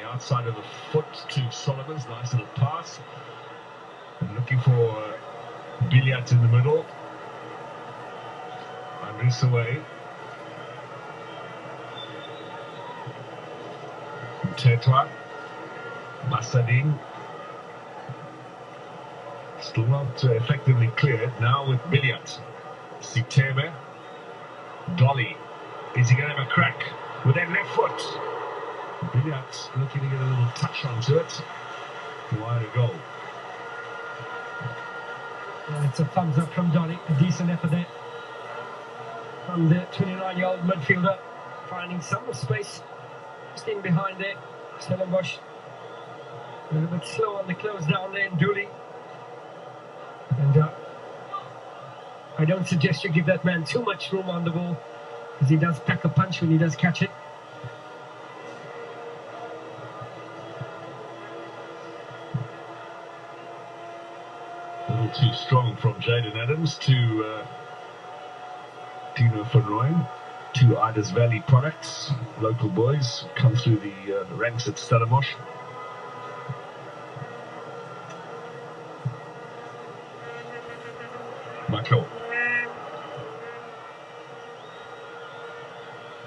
outside of the foot to Solomons. Nice little pass. And looking for Billiat in the middle. Andres away. Tetwa. Masadin. Still not effectively cleared. Now with Billiat. Sitebe. Dolly. Is he going to have a crack with that left foot? Billiat looking to get a little touch onto it. Wide a goal. It's a thumbs up from Dolly. A decent effort there from the 29-year-old midfielder, finding some space just in behind there. Stellenbosch a little bit slow on the close down there in Dooley. And I don't suggest you give that man too much room on the ball, because he does pack a punch when he does catch it. A little too strong from Jaden Adams to Dino van Rooyen. Two Idas Valley products, local boys, come through the ranks at Stellenbosch. Michael.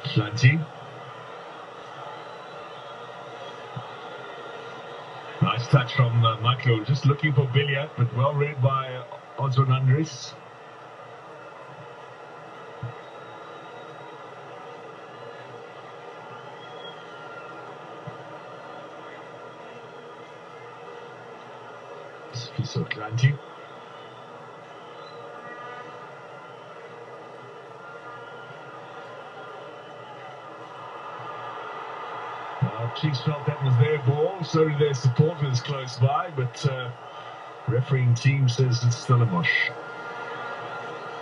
Slanty. Nice touch from Michael, just looking for Billiat, but well read by Osman Andres. Fiso Slanty. Chiefs felt that was their ball, so did their supporters close by, but refereeing team says it's Stellenbosch.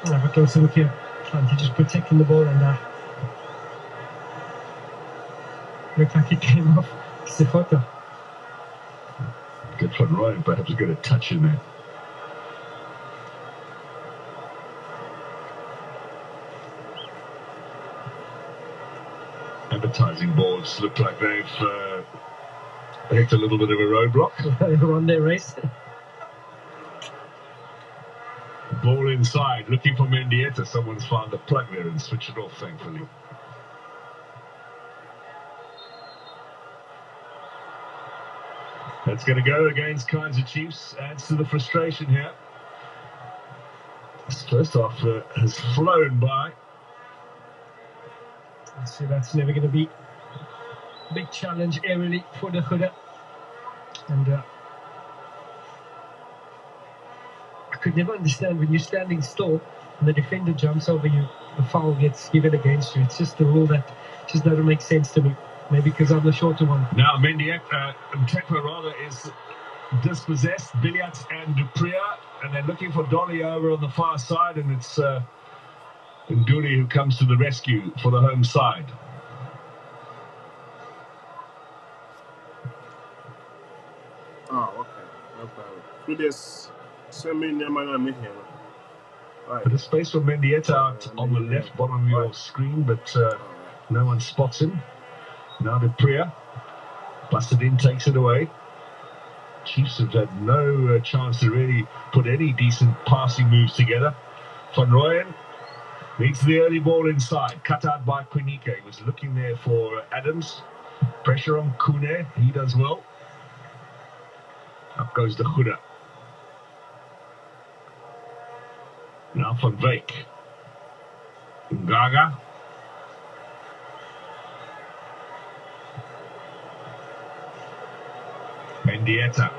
Have a closer look here. Slanty just protecting the ball, and looked like it came off Sifoto. Good front right, perhaps get a touch in there. Advertising boards look like they've hit a little bit of a roadblock. They're on their race. Ball inside, looking for Mendieta. Someone's found the plug there and switched it off, thankfully. That's going to go against Kaizer Chiefs. Adds to the frustration here. This first half has flown by. So that's never going to be a big challenge aerially for the Huda. And I could never understand when you're standing still and the defender jumps over you, the foul gets given against you. It's just a rule that just doesn't make sense to me. Maybe because I'm the shorter one. Now Tekla rather is dispossessed, Billiat and Dupria, and they're looking for Dolly over on the far side, and it's Nduli who comes to the rescue for the home side. Oh, okay. No problem. We just send me near my name here. Right. But a space for Mendieta out on the left bottom of your screen, but no one spots him. Now Dupria. Bastadin takes it away. Chiefs have had no chance to really put any decent passing moves together. Van Rooyen needs the early ball inside. Cut out by Quinike. He was looking there for Adams. Pressure on Kune. He does well. Up goes the Huda. Now Van Wyk. Ngaga. Mendieta.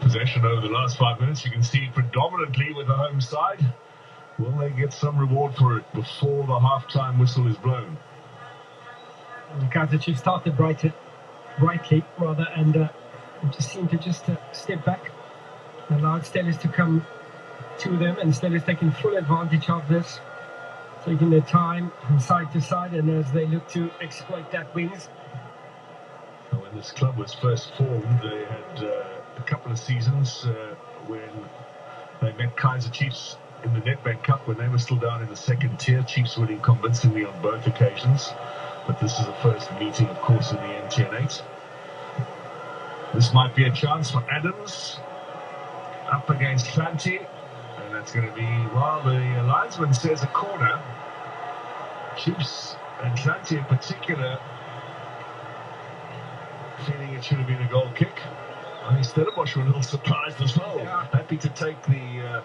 Possession over the last 5 minutes. You can see predominantly with the home side. Will they get some reward for it before the half-time whistle is blown? The Kaizer Chiefs started brightly, and just seemed to just step back, allowed Stellis to come to them, and Stellis taking full advantage of this. taking their time from side to side, and as they look to exploit that wings. When this club was first formed, they had a couple of seasons when they met Kaizer Chiefs in the Nedbank Cup when they were still down in the second tier. Chiefs winning convincingly on both occasions, but this is the first meeting, of course, in the NTN8. This might be a chance for Adams up against Clanty, and that's going to be, well, the linesman says a corner. Chiefs and Clanty in particular feeling it should have been a goal kick. I mean, Stellenbosch were a little surprised as well. Yeah. Happy to take the...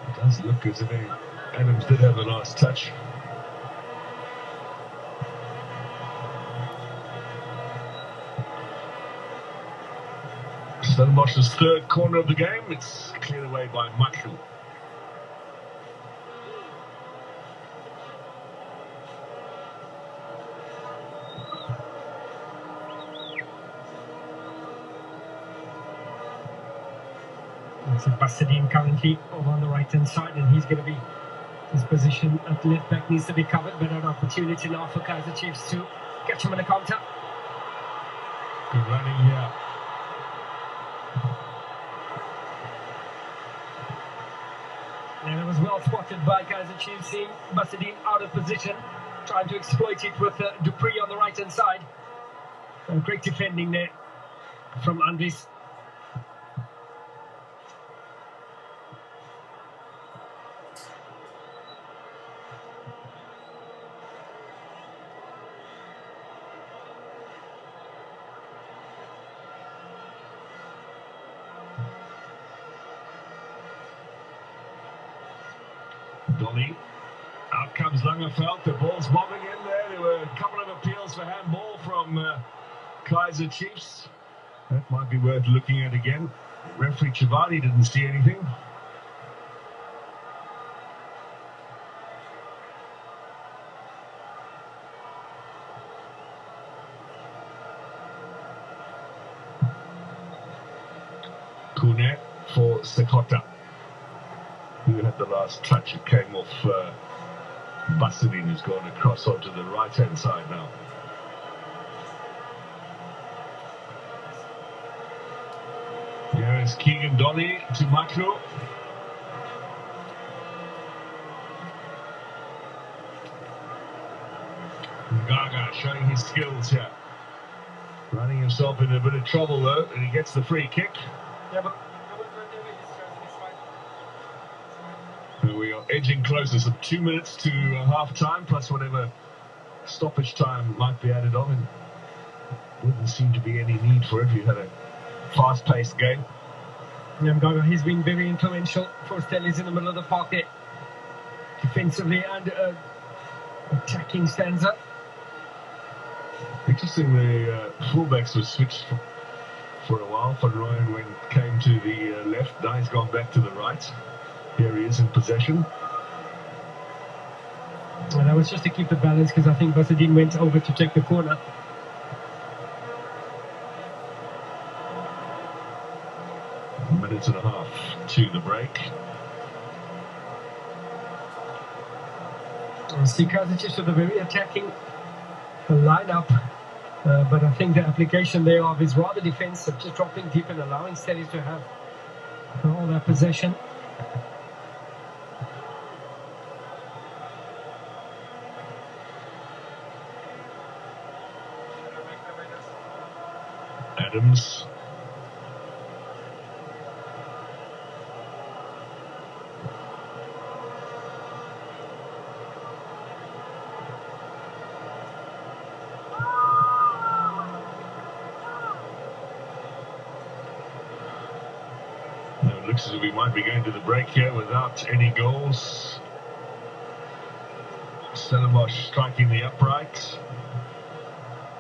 It does look as if Adams did have the last touch. Stellenbosch's third corner of the game. It's cleared away by Matlu. It's Bassadine currently over on the right hand side, and he's going to be, his position at left back needs to be covered, but an opportunity now for Kaizer Chiefs to catch him on the counter. Good running here. And it was well spotted by Kaizer Chiefs, seeing Bassadine out of position, trying to exploit it with Dupree on the right hand side. Great defending there from Andries. Dolly. Out comes Langerveld. The ball's bobbing in there. There were a couple of appeals for handball from Kaizer Chiefs. That might be worth looking at again. Referee Chivani didn't see anything. Kune for Sekota, who had the last touch. It came off Bassadine, who's gone across onto the right-hand side now. Here is Keegan Dolly to Matlu. Gaga showing his skills here. Running himself in a bit of trouble though, and he gets the free kick. Yeah, but And we are edging closer, some 2 minutes to half time, plus whatever stoppage time might be added on. And wouldn't seem to be any need for it. We had a fast-paced game. Gaga, he's been very influential for Stellies in the middle of the park there. Defensively and attacking stanza. Interesting, the fullbacks were switched for a while. Van Rooyen when came to the left, now he's gone back to the right. Here he is in possession. And that was just to keep the balance, because I think Bassadine went over to take the corner. Minute and a half to the break. See, Kaizer Chiefs with a very attacking lineup, but I think the application there of is rather defensive, just dropping deep and allowing Stellies to have all that possession. Adams. Now it looks as if we might be going to the break here without any goals. Stellenbosch striking the upright.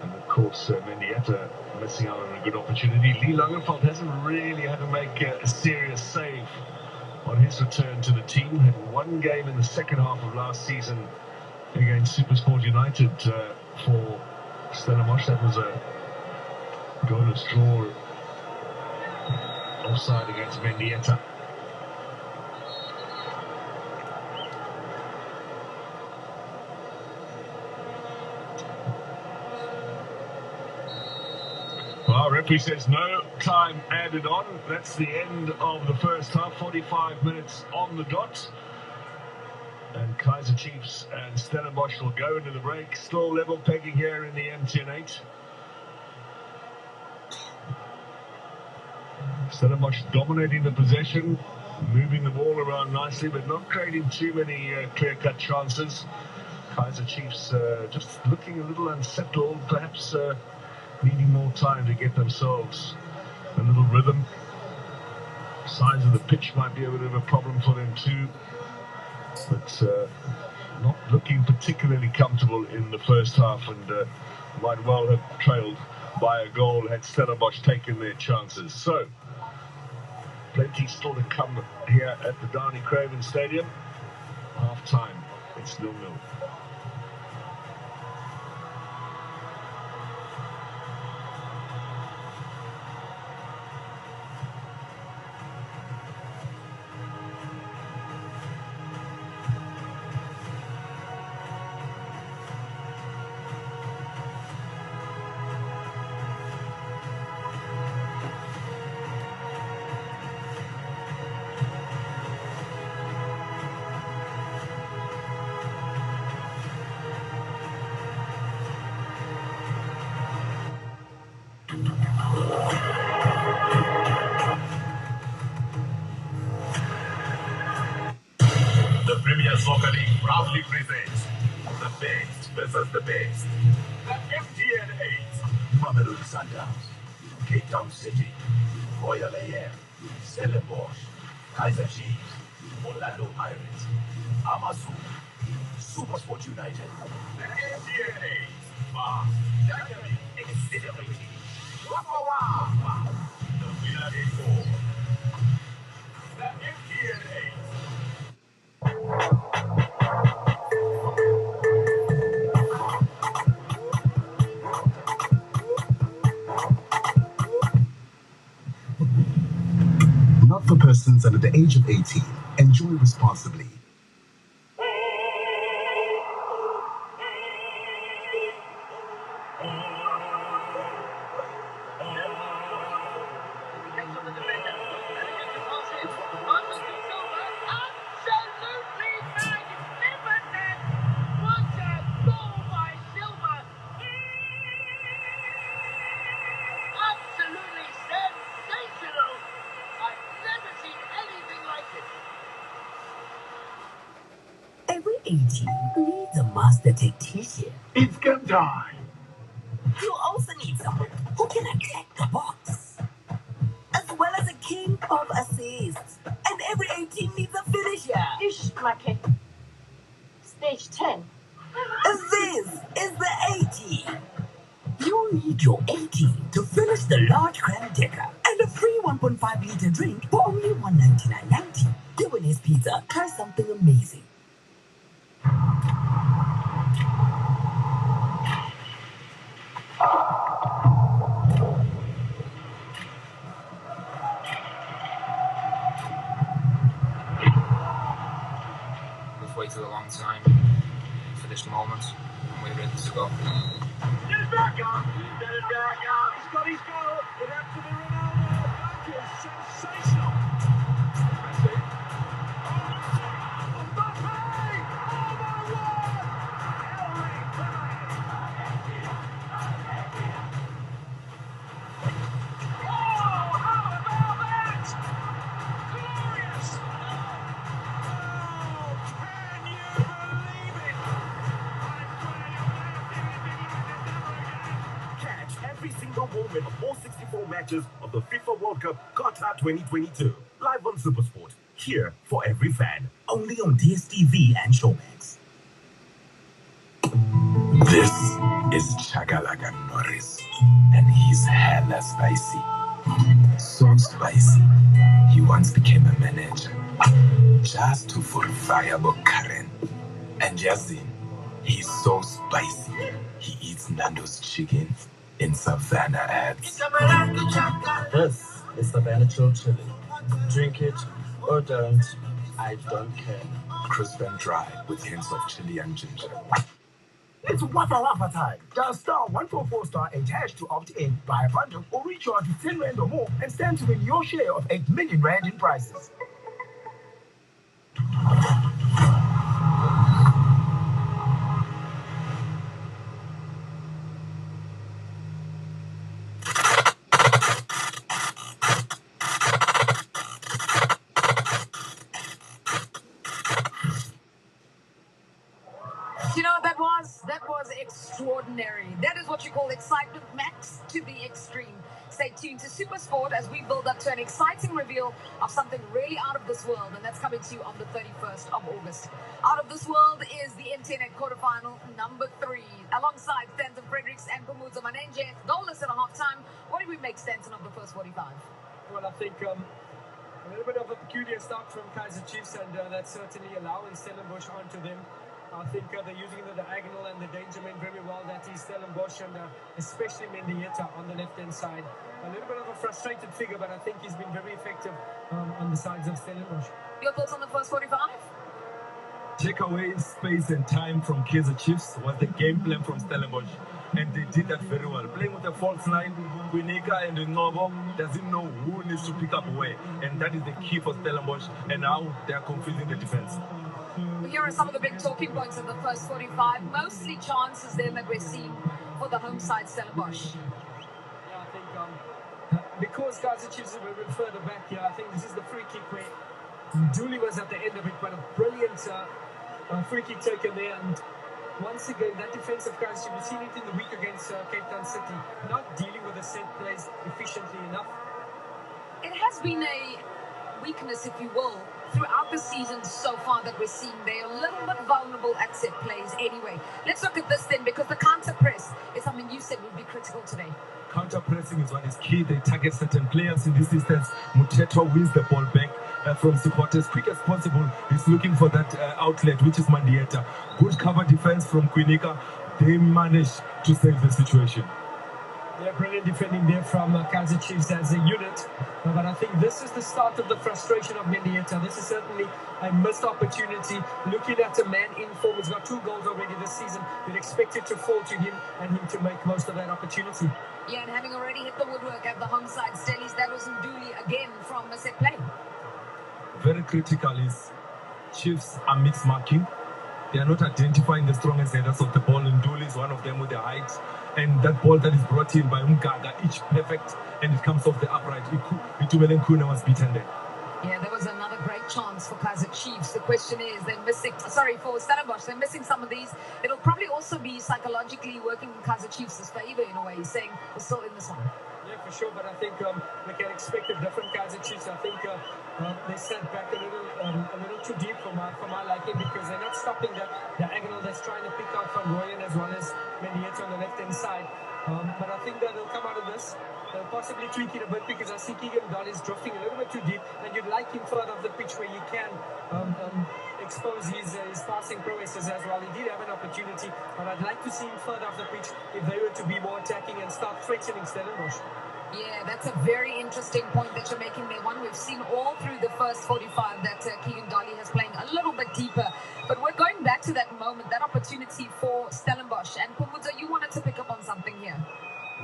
And of course, Mendieta missing out on a good opportunity. Lee Langerveld hasn't really had to make a serious save on his return to the team. Had one game in the second half of last season against Supersport United for Stellenbosch. That was a goalless draw offside against Mendieta. Well, referee says no time added on. That's the end of the first half, 45 minutes on the dot. And Kaizer Chiefs and Stellenbosch will go into the break. Still level pegging here in the MTN8. Stellenbosch dominating the possession, moving the ball around nicely, but not creating too many clear-cut chances. Kaizer Chiefs just looking a little unsettled, perhaps needing more time to get themselves a little rhythm. Size of the pitch might be a bit of a problem for them too, but not looking particularly comfortable in the first half, and might well have trailed by a goal had Stellenbosch taken their chances. So, plenty still to come here at the Downey Craven Stadium. Half time, it's 0-0. Soccer League proudly presents the best versus the best. The MTN8. Mamelodi Sundowns, Cape Town City, Royal AM, Stellenbosch, Kaizer Chiefs, Orlando Pirates, Amazon, Supersport United. The MTN8. Fast, dynamic, exhilarating. Wow. The winner is all. The MTN8. Not for persons under the age of 18. Enjoy responsibly. Every 18 needs a master tactician. It's game time. You also need someone who can attack the box, as well as a king of assists. And every 18 needs a finisher. Ish, Maki. Stage 10. This is the 18. You need your 18 to finish the large crown decker and a free 1.5-liter drink for only $1.99.90. Doing Pizza, try something amazing. We've waited a long time for this moment, and we're ready to go. He's back up! He's got his goal! It had to be Ronaldo! That is sensational! Messi. Oh, Mbappe! Oh, my word! Ellie Oh, how about that? Glorious! Oh, can you believe it? Catch every single moment of all 64 matches of the FIFA World Cup Qatar 2022. Live on Supersport. Here for every fan. Only on DSTV and Showmax. This is Chakalaka Norris, and he's hella spicy. So spicy, he once became a manager just to verifiable Karen. And Yazin, he's so spicy, he eats Nando's chicken in Savannah ads. This It's Savannah Chill Chili. Drink it or don't, I don't care. Crisp and dry with hints of chili and ginger. It's Wafa Wafa time. Dial star 144 star 8 hash to opt in, buy a bundle, or recharge with 10 Rand or more and stand to win your share of 8 million Rand in prizes. You know what that was? That was extraordinary. That is what you call excitement max to the extreme. Stay tuned to Super Sport as we build up to an exciting reveal of something really out of this world, and that's coming to you on the 31st of August. Out of this world is the internet quarterfinal number 3, alongside Stanton Fredericks and Pumuzo Manenje. Goalless at a half-time. What do we make, Stanton, of the first 45? Well, I think a little bit of a peculiar start from Kaizer Chiefs, and that's certainly allowing Stellenbosch onto them. I think they're using the diagonal and the danger men very well. That is Stellenbosch and especially Mendieta on the left-hand side. A little bit of a frustrated figure, but I think he's been very effective on the sides of Stellenbosch. Your thoughts on the first 45? Take away space and time from Kaizer Chiefs was the game plan from Stellenbosch, and they did that very well. Playing with a false line, Kwinika and Ngobo doesn't know who needs to pick up where, and that is the key for Stellenbosch, and now they are confusing the defense. Here are some of the big talking points of the first 45. Mostly chances then that we're seeing for the home side Stellenbosch. Yeah, I think because Kaizer Chiefs are a bit further back here, I think this is the free kick where Dooley was at the end of it, but a brilliant free kick taken there. And once again, that defense of Kaizer Chiefs, we've seen it in the week against Cape Town City, not dealing with the set plays efficiently enough. It has been a weakness, if you will, throughout the season so far that we're seeing. They're a little bit vulnerable at set plays anyway. Let's look at this then, because the counter press is something you said would be critical today. Counter pressing is what is key. They target certain players. In this instance, Mutetwa wins the ball back from Sikhote as quick as possible. He's looking for that outlet, which is Mandieta. Good cover defense from Kwinika. They managed to save the situation. Yeah, brilliant defending there from Kaizer Chiefs as a unit. But I think this is the start of the frustration of Mendieta. This is certainly a missed opportunity. Looking at a man in form, he's got 2 goals already this season. You'd expect it to fall to him and him to make most of that opportunity. Yeah, and having already hit the woodwork at the home side, Stellies, that was Nduli again from a set play. Very critical is Chiefs are mixed marking. They are not identifying the strongest headers of the ball, and Dooley is one of them with the height. And that ball that is brought in by Umgaga, each perfect, and it comes off the upright. Itumelen Kuna was beaten there. Yeah, there was another great chance for Kaizer Chiefs. The question is, they're missing, for Stellenbosch, they're missing some of these. It'll probably also be psychologically working in Kaizer Chiefs' favour in a way, saying we're still in this one. Yeah, for sure, but I think we can expect a different Kaizer Chiefs. I think they sat back a little too deep for my liking, because they're not stopping that diagonal that's trying to pick out Van Rooyen as well as Mendieta on the left-hand side. But I think that they'll come out of this. They'll possibly tweak it a bit, because I see Keegan Doll is drifting a little bit too deep, and you'd like him further off the pitch where you can expose his passing prowesses as well. He did have an opportunity, but I'd like to see him further off the pitch if they were to be more attacking and start threatening Stellenbosch. Yeah, that's a very interesting point that you're making there. One we've seen all through the first 45 that Keegan Dolly has playing a little bit deeper. But we're going back to that moment, that opportunity for Stellenbosch. And Pumuzo, you wanted to pick up on something here.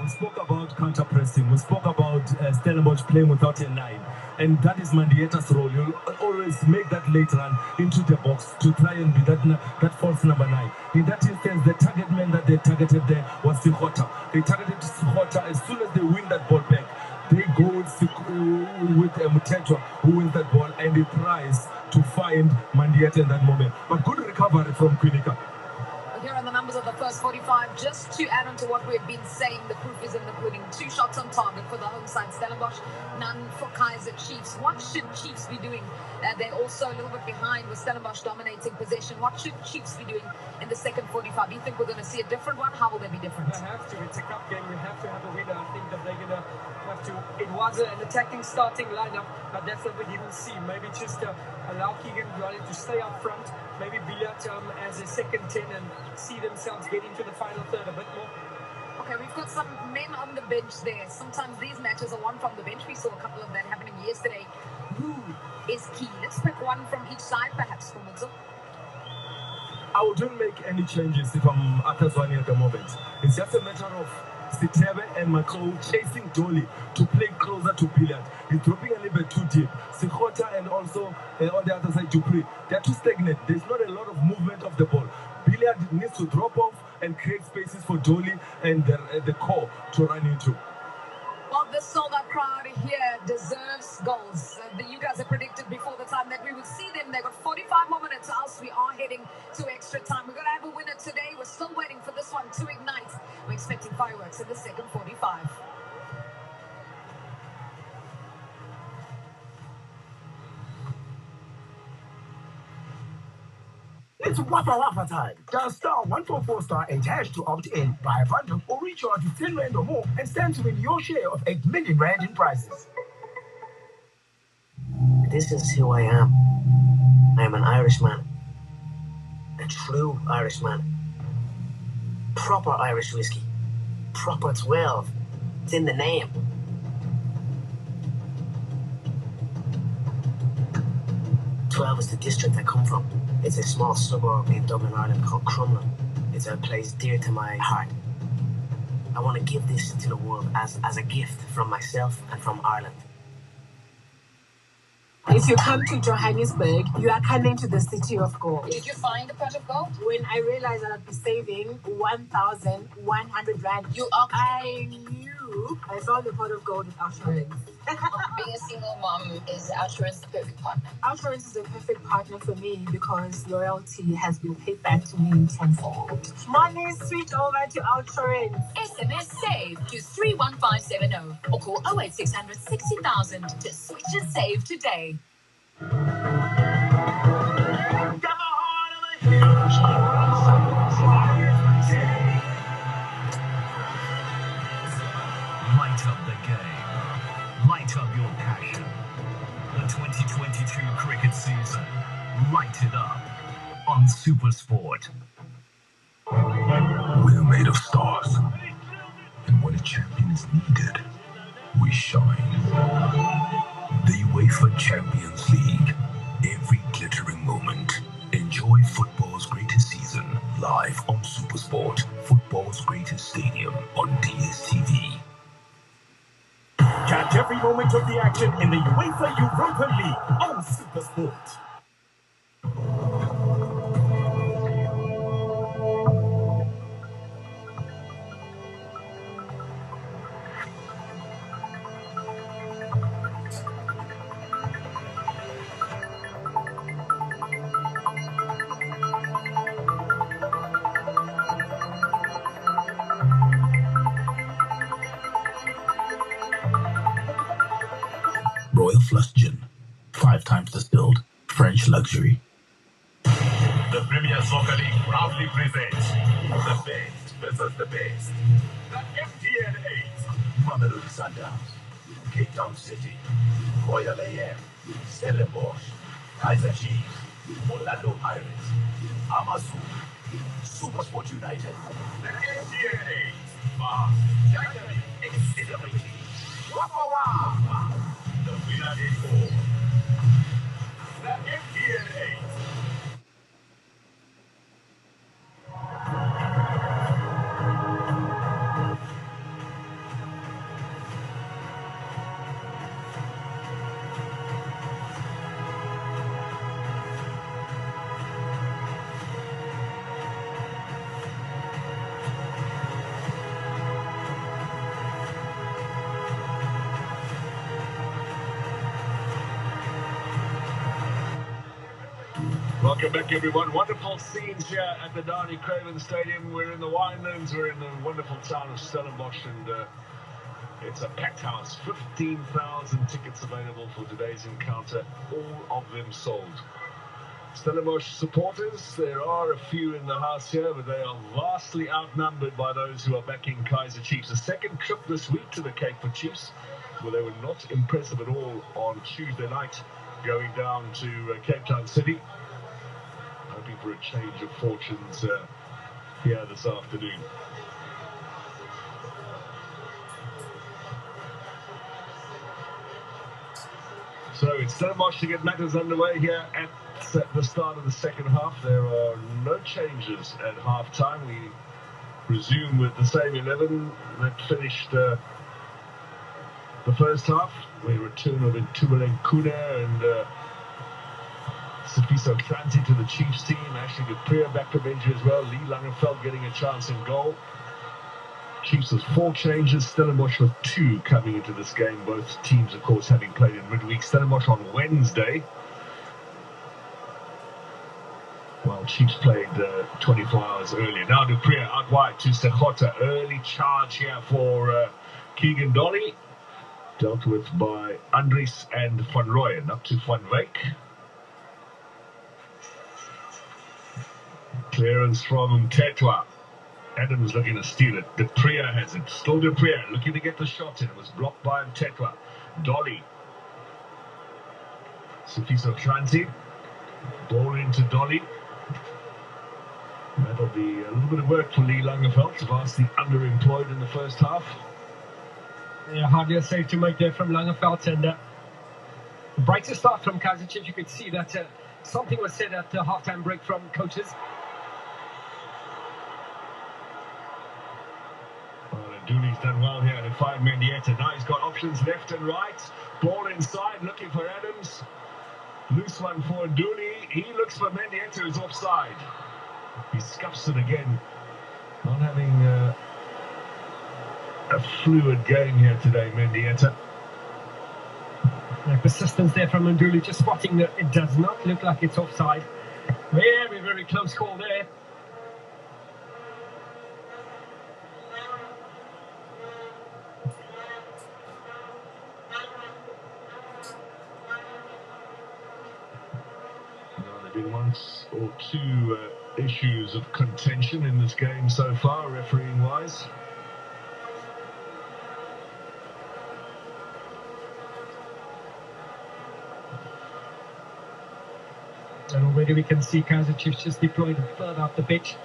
We spoke about counter-pressing. We spoke about Stellenbosch playing without a 9. And that is Mandieta's role. You'll always make that late run into the box to try and be that false number 9. In that instance, the target man that they targeted there was Sikhote. They targeted Sikhote. As soon as they win that ball back, they go with Mutetwa, who wins that ball, and he tries to find Mandieta in that moment. But good recovery from Kwinika. Here are the numbers of the first 45. Just to add on to what we've been saying, the proof is in the pudding. 2 shots on target for the home side Stellenbosch, none for Kaizer Chiefs. What should Chiefs be doing? They're also a little bit behind with Stellenbosch dominating possession. What should Chiefs be doing in the second 45? Do you think we're going to see a different one? How will they be different? They have to. It's a cup game. You have to have a winner. I think that they're going to have to. It was an attacking starting lineup, but that's what we didn't see. Maybe just allow Keegan Dolly to stay up front. Maybe Billiat as a second 10 and see themselves get into the final third a bit more. Okay, Okay, we've got some men on the bench there. Sometimes these matches are won from the bench. We saw a couple of that happening yesterday. Who is key? Let's pick one from each side, perhaps, from Mutsu. I wouldn't make any changes if I'm Atazwani at the moment. It's just a matter of Sitebe and Macau chasing Dolly to play closer to Billiard. He's dropping a little bit too deep. Sikhota and also on the other side Dupree, they're too stagnant. There's not a lot of movement of the ball. Billiard needs to drop off and create spaces for Dolly and the core to run into. Well, this sold-out crowd here deserves goals. You guys have predicted before the time that we would see them. They've got 45 more minutes, else we are heading to extra time. We're going to have a winner today. We're still waiting for this one to ignite. We're expecting fireworks in the second 45. It's Wafa Wafa time. Dial star 144 star and hash to opt in. Buy a bundle or recharge with 10 Rand or more and stand to win your share of 8 million Rand in prizes. This is who I am. I am an Irishman. A true Irishman. Proper Irish whiskey. Proper 12. It's in the name. Twelve is the district I come from. It's a small suburb in Dublin, Ireland called Crumlin. It's a place dear to my heart. I want to give this to the world as a gift from myself and from Ireland. If you come to Johannesburg, you are coming to the city of gold. Did you find the pot of gold? When I realized that I'd be saving 1,100 Rand, I knew I found the pot of gold with Outsurance. Being a single mom, is Outsurance the perfect partner? Outsurance is a perfect partner for me because loyalty has been paid back to me tenfold. Money switch over to Outsurance. SMS SAVE to 31570 or call 08600 60,000 to switch and save today. Light up the game. Light up your passion. The 2022 cricket season. Light it up on SuperSport. We're made of stars. And when a champion is needed, we shine. The UEFA Champions League. Every glittering moment. Enjoy football's greatest season live on SuperSport. Football's greatest stadium on DSTV. Catch every moment of the action in the UEFA Europa League on SuperSport. Royal Flush Gin. 5 times distilled. French luxury. The Premier Soccer League proudly presents the best versus the best. The MTN 8. Mamelodi Sundowns, Cape Town City, Royal AM, Stellenbosch, Kaizer Chiefs, Orlando Pirates, Amazon, SuperSport United. The MTN 8. Fast, dynamic, exhilarating. Wafa Wafa. The winner is all. The MTN 8. Welcome back, everyone. Wonderful scenes here at the Dani Craven Stadium. We're in the Winelands. We're in the wonderful town of Stellenbosch, and it's a packed house. 15,000 tickets available for today's encounter, all of them sold. Stellenbosch supporters, there are a few in the house here, but they are vastly outnumbered by those who are backing Kaizer Chiefs. A second trip this week to the Cape for Chiefs, where they were not impressive at all on Tuesday night, going down to Cape Town City. Hoping for a change of fortunes here this afternoon. So it's Stellenbosch to get matters underway here at the start of the second half. There are no changes at half-time. We resume with the same 11 that finished the first half. We return of Itumeleng Kuna and Sifiso Transi to the Chiefs team. Ashley Dupree back from injury as well. Lee Langenfeld getting a chance in goal. Chiefs with 4 changes, Stellenbosch with 2 coming into this game. Both teams, of course, having played in midweek. Stellenbosch on Wednesday, while Chiefs played 24 hours earlier. Now Dupree out wide to Sekota. Early charge here for Keegan Dolly. Dealt with by Andries and Van Rooyen. Up to Van Wyk. Clearance from Tetwa. Adams looking to steal it. Dupree has it. Still Dupree looking to get the shot in. It was blocked by Tetwa. Dolly. Sifiso Transi. Ball into Dolly. That'll be a little bit of work for Lee Langenfeld, vastly underemployed in the first half. Yeah, hardly a save to make there from Langenfeld, and a brighter start from Kaizer Chiefs. You could see that something was said at the half-time break from coaches. Dooley's done well here to find Mendieta. Now he's got options left and right. Ball inside, looking for Adams. Loose one for Dooley. He looks for Mendieta, who's offside. He scuffs it again. Not having a fluid game here today, Mendieta. Persistence there from Nduli, just spotting that it does not look like it's offside. Very, very close call there. There have been once or two issues of contention in this game so far, refereeing-wise. And already we can see Kaizer Chiefs just deployed further up the pitch.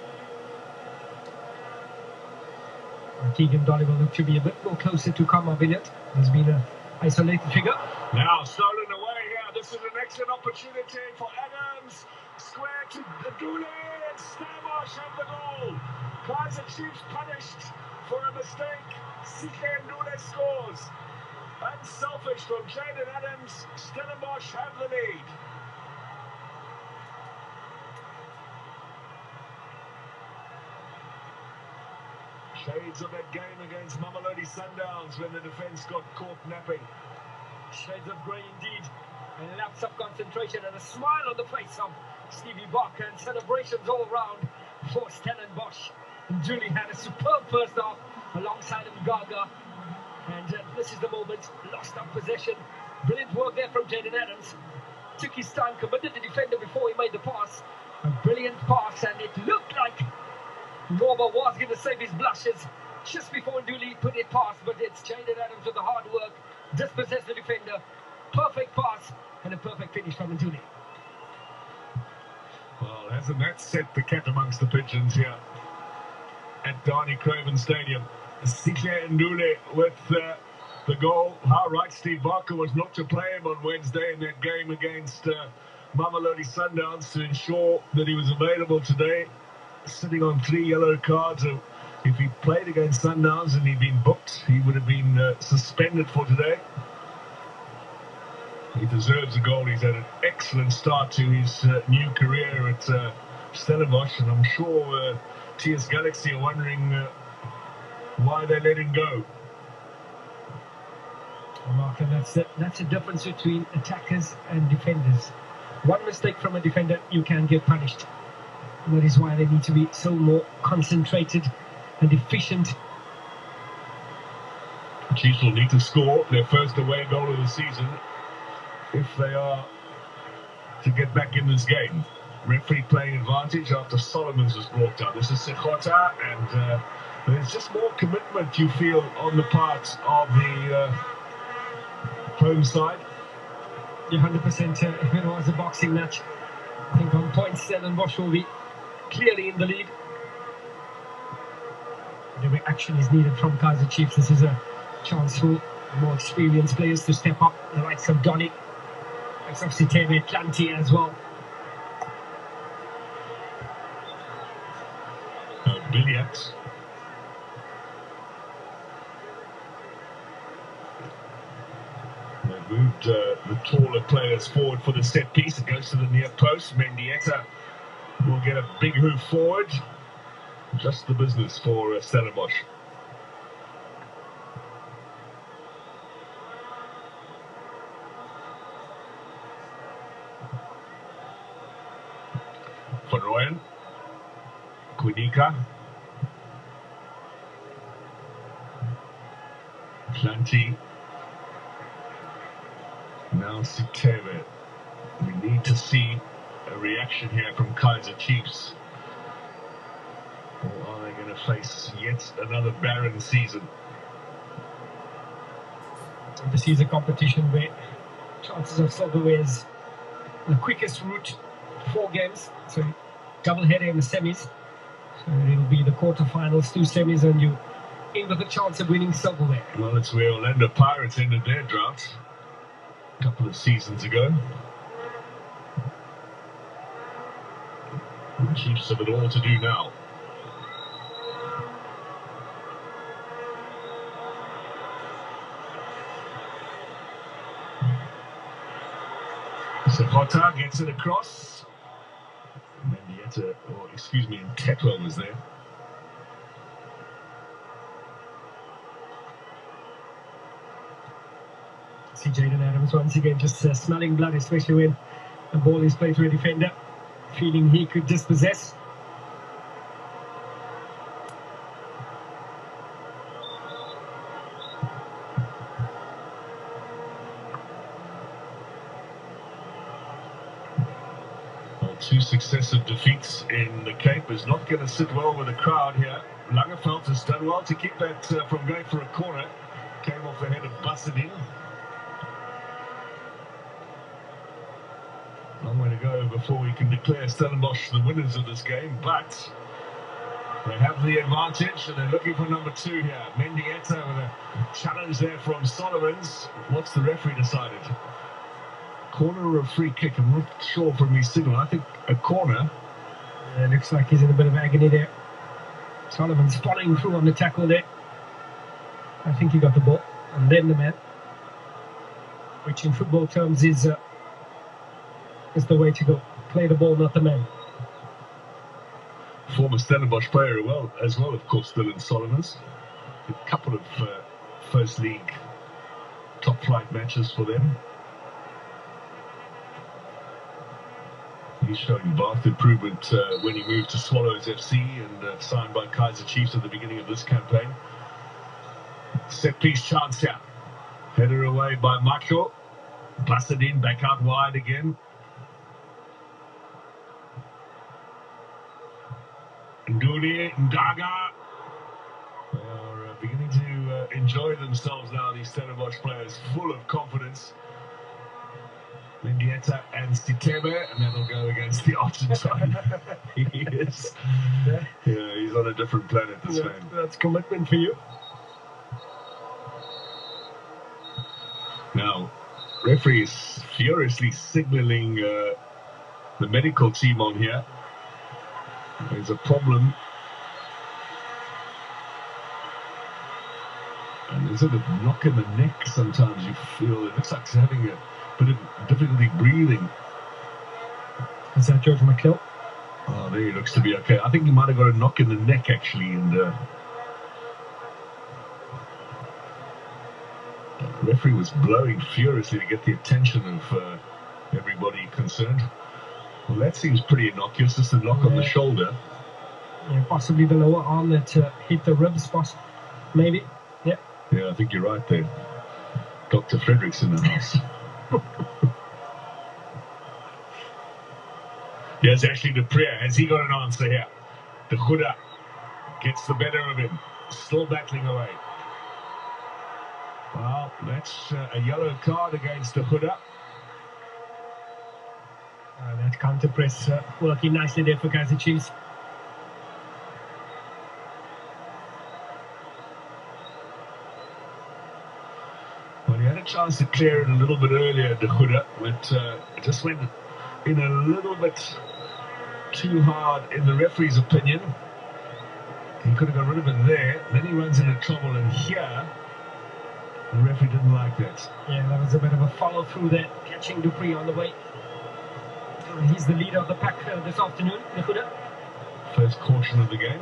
Keegan Dolly will look to be a bit more closer to come up in it. He's been an isolated figure. Now stolen away here. This is an excellent opportunity for Adams. Square to Dooley and Stellenbosch have the goal. Kaizer Chiefs punished for a mistake. CK Ndule scores. Unselfish from Jaden Adams. Stellenbosch have the lead. Shades of that game against Mamelodi Sundowns when the defence got caught napping. Shades of grey indeed. A lapse of concentration and a smile on the face of Stevie Barker, and celebrations all round for Stellenbosch. Julie had a superb first half alongside Gaga, and this is the moment. Lost up possession. Brilliant work there from Jaden Adams. Took his time, committed the defender before he made the pass. A brilliant pass, and it looked like Norba was going to save his blushes just before Dooley put it past, but it's Jaden Adams with the hard work, dispossessed the defender. Perfect pass and a perfect finish from Dooley. Well, hasn't that set the cat amongst the pigeons here at Darnie Craven Stadium? Sikhe Ndule with the goal. How right Steve Barker was not to play him on Wednesday in that game against Mamelodi Sundowns to ensure that he was available today. Sitting on 3 yellow cards. If he played against Sundowns and he'd been booked, he would have been suspended for today. He deserves a goal. He's had an excellent start to his new career at Stellenbosch, and I'm sure TS Galaxy are wondering why they let him go. Mark, and that's the difference between attackers and defenders. One mistake from a defender, you can get punished. That is why they need to be so more concentrated and efficient. Chiefs will need to score their first away goal of the season if they are to get back in this game. Referee playing advantage after Solomons was brought down. This is Sekota, and there's just more commitment, you feel, on the part of the home side. Yeah, 100%. If it was a boxing match, I think on points, Stellenbosch will be clearly in the lead. Every action is needed from Kaizer Chiefs. This is a chance for more experienced players to step up. The likes of Donny It's obviously Tebe plenty as well. Billiards. They've moved the taller players forward for the set piece. It goes to the near post. Mendieta will get a big hoof forward. Just the business for Stellenbosch. Van Rooyen. Quinica. Plenty. Now Sitebe. We need to see a reaction here from Kaizer Chiefs. Or are they going to face yet another barren season? This is a competition where chances of silverware is the quickest route, 4 games, so double header in the semis. So it'll be the quarterfinals, 2 semis, and you in with a chance of winning silverware. Well, it's where Orlando Pirates ended their drought a couple of seasons ago. The Chiefs have it all to do now. Sekota gets it across. Mendieta, or excuse me, Tetwell was there. See Jaden Adams once again just smelling blood, especially when the ball is played to a defender, feeling he could dispossess. Well, 2 successive defeats in the Cape is not going to sit well with the crowd here. Langeveld has done well to keep that from going for a corner. Came off the head of Busted. Long way to go before we can declare Stellenbosch the winners of this game, but they have the advantage and they're looking for number 2 here. Mendieta with a challenge there from Solomons. What's the referee decided? Corner or a free kick? I'm not sure from his signal. I think a corner. Yeah, it looks like he's in a bit of agony there. Solomon's following through on the tackle there. I think he got the ball and then the man, which in football terms is the way to go. Play the ball, not the man. Former Stellenbosch player as well, of course, Dylan Solomons. A couple of first league top flight matches for them. He's showing vast improvement when he moved to Swallows FC and signed by Kaizer Chiefs at the beginning of this campaign. Set piece chance here. Header away by Macho. Busted in, back out wide again. Nduli, Ndaga. They are beginning to enjoy themselves now, these Stellenbosch players, full of confidence. Mendieta and Sitebe, and that'll go against the Argentine. He is. Yeah, he's on a different planet, this man. That's commitment for you. Now, referee is furiously signalling the medical team on here. There's a problem. And there's a sort of knock in the neck sometimes, you feel. It looks like he's having a bit of difficulty breathing. Is that George McKill? Oh, there he looks to be okay. I think he might have got a knock in the neck, actually. And the referee was blowing furiously to get the attention of everybody concerned. Well, that seems pretty innocuous, just a knock on the shoulder. Yeah, possibly the lower arm that hit the ribs, maybe. Yeah. Yeah, I think you're right there. Dr. Fredericks in the house. Here's Ashley Dupree. Has he got an answer here? De Goede gets the better of him. Still battling away. Well, that's a yellow card against De Goede. That counter press working nicely there for Kaizer Chiefs. Well, he had a chance to clear it a little bit earlier, De Goede, but it just went in a little bit too hard in the referee's opinion. He could have got rid of it there. Then he runs into trouble, and here the referee didn't like that. Yeah, that was a bit of a follow through there, catching Dupree on the way. He's the leader of the pack this afternoon, De Goede. First caution of the game.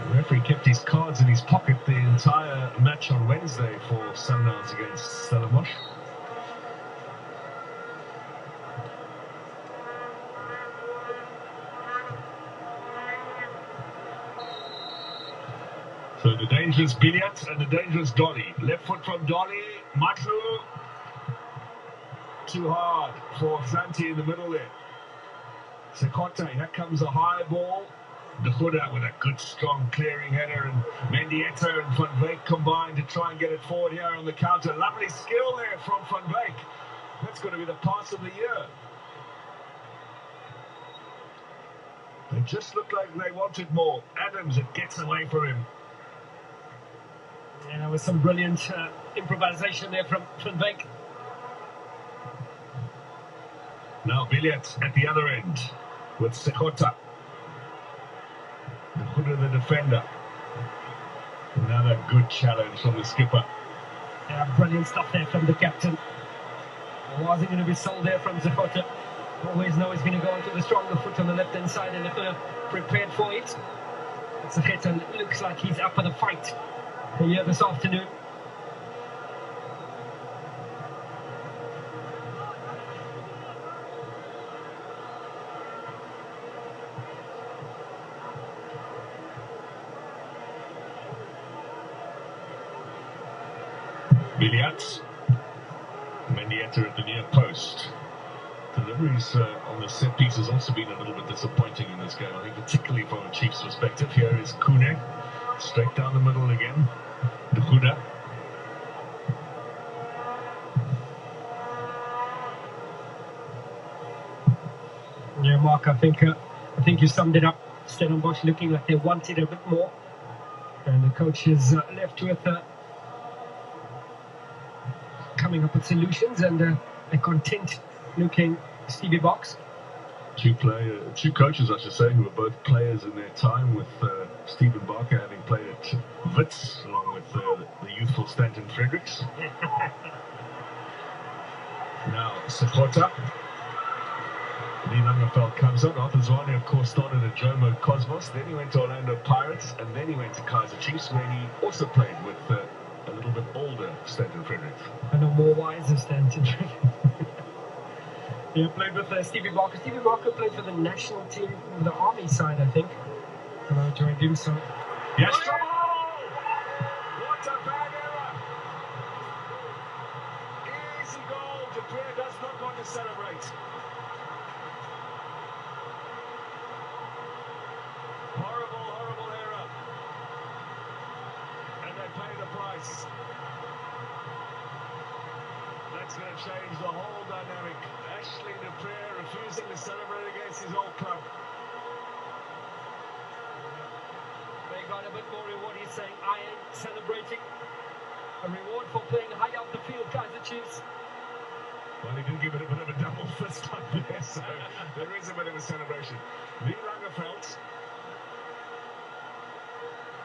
The referee kept his cards in his pocket the entire match on Wednesday for Sundowns against Stellenbosch. So the dangerous Billiat and the dangerous Dolly. Left foot from Dolly. Matlu. Too hard for Santi in the middle there. Sekota, here comes a high ball. De Goede with a good strong clearing header, and Mendieta and Van Wyk combined to try and get it forward here on the counter. Lovely skill there from Van Wyk. That's going to be the pass of the year. They just looked like they wanted more. Adams, it gets away from him. Yeah, there was some brilliant improvisation there from Van Wyk. Now Billiat at the other end with Sekota. De Goede, the defender. Another good challenge from the skipper. Yeah, brilliant stuff there from the captain. Wasn't going to be sold there from Sekota. Always know he's going to go onto the stronger foot on the left-hand side, and they're prepared for it. Sekota looks like he's up for the fight here this afternoon. Billiat. Mendieta at the near post. Deliveries on the set piece has also been a little bit disappointing in this game, I think, particularly from a Chiefs perspective. Here is Kune, straight down the middle again. De Goede. Yeah, Mark, I think you summed it up. Stellenbosch looking like they wanted a bit more, and the coach is left with coming up with solutions, and a content-looking Stevie Box. Two coaches, I should say, who are both players in their time, with Stephen Barker having played at Wits along with the youthful Stanton Fredericks. Now Sekota. Lee Langerfeld comes on. Arthur Zwane, of course, started at Jomo Cosmos, then he went to Orlando Pirates, and then he went to Kaizer Chiefs, where he also played with a little bit older Stanton Fredericks. I know, more wiser Stanton Fredericks. He played with Stevie Barker. Stevie Barker played for the national team, the Army side, I think. And I joined him, so... Yes, trouble! What a bad error! Easy goal. Dupree does not want to celebrate. Horrible, horrible error. And they pay the price. That's going to change the whole dynamic. Ashley Dupree refusing to celebrate against his old club. They got a bit more reward. He's saying, I ain't celebrating. A reward for playing high up the field, Kaizer Chiefs. Well, he did give it a bit of a double fist up there, so there is a bit of a celebration. Lee Langerfeld.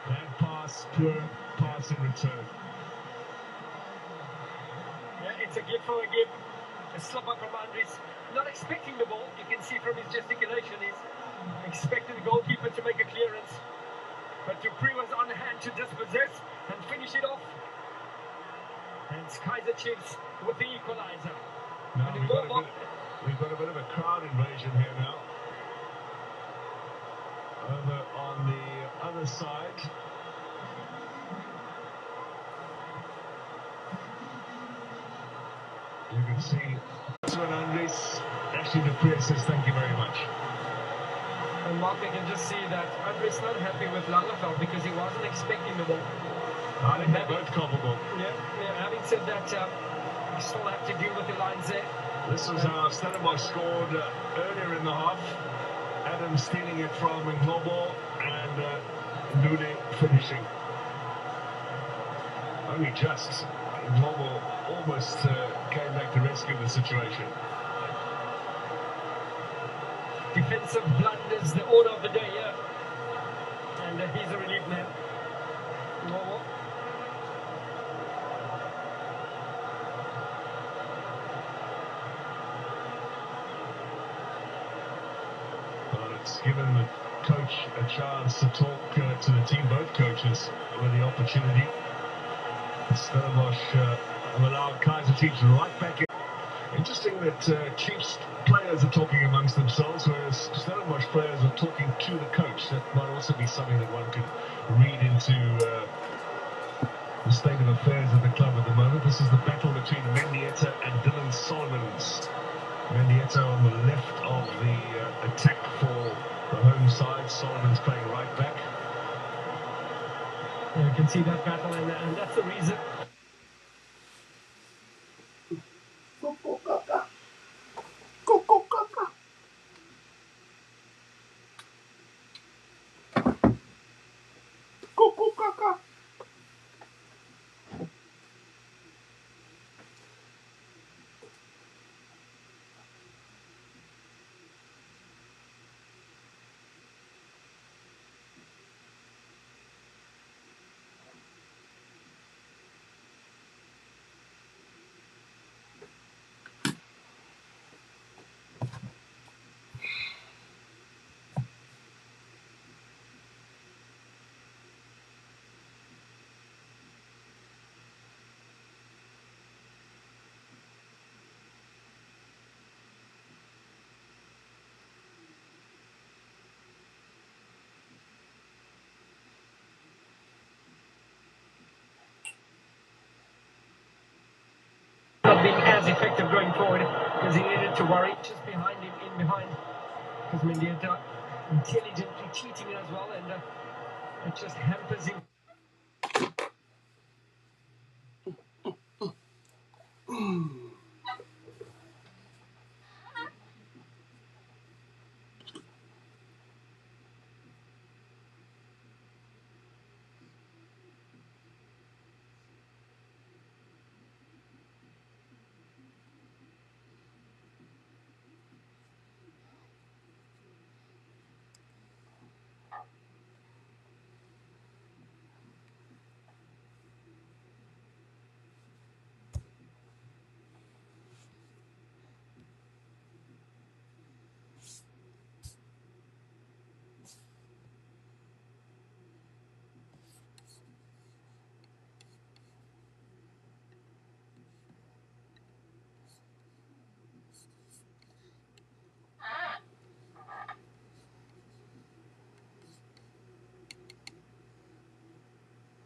Bad pass, poor pass in return. Yeah, it's a gift for a gift. A slip up from Andres. Not expecting the ball. You can see from his gesticulation, he's expecting the goalkeeper to make a clearance. But Dupree was on hand to dispossess and finish it off. And it's Kaizer Chiefs with the equalizer. Now we've got a bit of a crowd invasion here now. Over on the other side. You can see that's when Andres, Ashley Dupree says thank you very much. And Mark, I can just see that Andres not happy with Langerfeld because he wasn't expecting the ball. I think they're both culpable. Yeah, having said that, you still have to deal with the lines there. This was how Stellenbosch scored earlier in the half. Adams stealing it from Nglobo and Ndule finishing. Only just. Momo almost came back to rescue the situation. Defensive blunders, the order of the day here. And he's a relief man. Momo. Well, it's given the coach a chance to talk to the team, both coaches, with the opportunity. Stellenbosch have allowed Kaizer Chiefs right back in. Interesting that Chiefs players are talking amongst themselves, whereas Stellenbosch players are talking to the coach. That might also be something that one could read into the state of affairs of the club at the moment. This is the battle between Mendieta and Dylan Solomons. Mendieta on the left of the attack for the home side. Solomons playing right back. Yeah, you can see that battle, and that's the reason. Not being as effective going forward because he needed to worry just behind him, in behind, because Mendieta intelligently cheating as well, and it just hampers him.